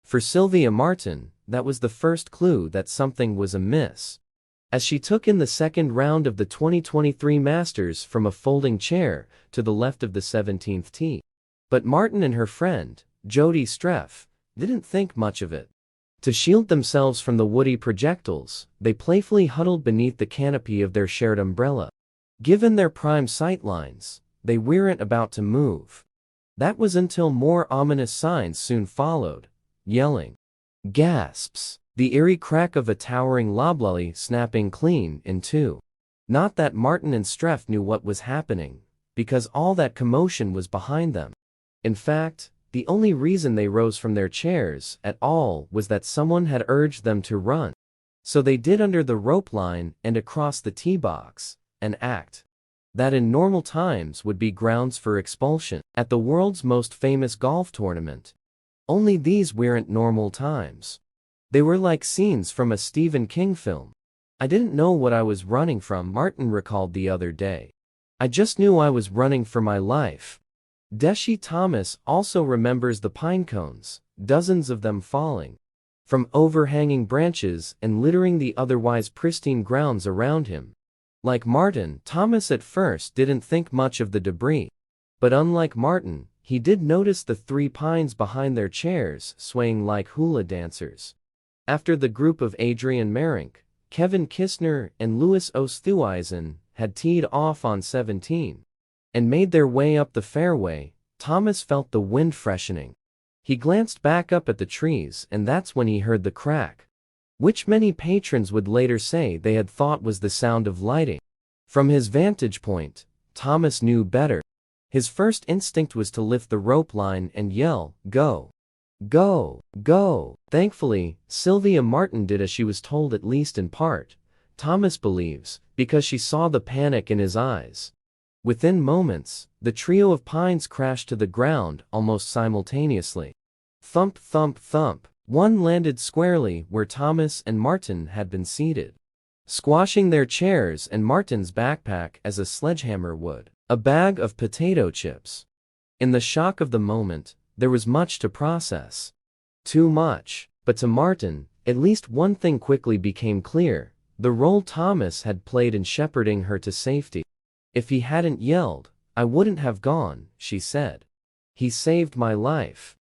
For Sylvia Martin, that was the first clue that something was amiss. As she took in the second round of the 2023 Masters from a folding chair to the left of the 17th tee. But Martin and her friend, Jody Streff, didn't think much of it. To shield themselves from the woody projectiles, they playfully huddled beneath the canopy of their shared umbrella. Given their prime sightlines, they weren't about to move. That was until more ominous signs soon followed. Yelling. Gasps. The eerie crack of a towering loblolly snapping clean in two. Not that Martin and Streff knew what was happening, because all that commotion was behind them. In fact, the only reason they rose from their chairs at all was that someone had urged them to run. So they did under the rope line and across the tee box, an act that in normal times would be grounds for expulsion at the world's most famous golf tournament. Only these weren't normal times. They were like scenes from a Stephen King film. I didn't know what I was running from, Martin recalled the other day. I just knew I was running for my life. Deshi Thomas also remembers the pine cones, dozens of them falling from overhanging branches and littering the otherwise pristine grounds around him. Like Martin, Thomas at first didn't think much of the debris. But unlike Martin, he did notice the three pines behind their chairs swaying like hula dancers. After the group of Adrian Merink, Kevin Kistner, and Louis Oosthuizen had teed off on 17 and made their way up the fairway, Thomas felt the wind freshening. He glanced back up at the trees, and that's when he heard the crack, which many patrons would later say they had thought was the sound of lighting. From his vantage point, Thomas knew better. His first instinct was to lift the rope line and yell, "Go! Go! Go!" Thankfully, Sylvia Martin did as she was told, at least in part, Thomas believes, because she saw the panic in his eyes. Within moments, the trio of pines crashed to the ground almost simultaneously. Thump, thump, thump. One landed squarely where Thomas and Martin had been seated, squashing their chairs and Martin's backpack as a sledgehammer would a bag of potato chips. In the shock of the moment, there was much to process. Too much. But to Martin, at least one thing quickly became clear: the role Thomas had played in shepherding her to safety. If he hadn't yelled, I wouldn't have gone, she said. He saved my life.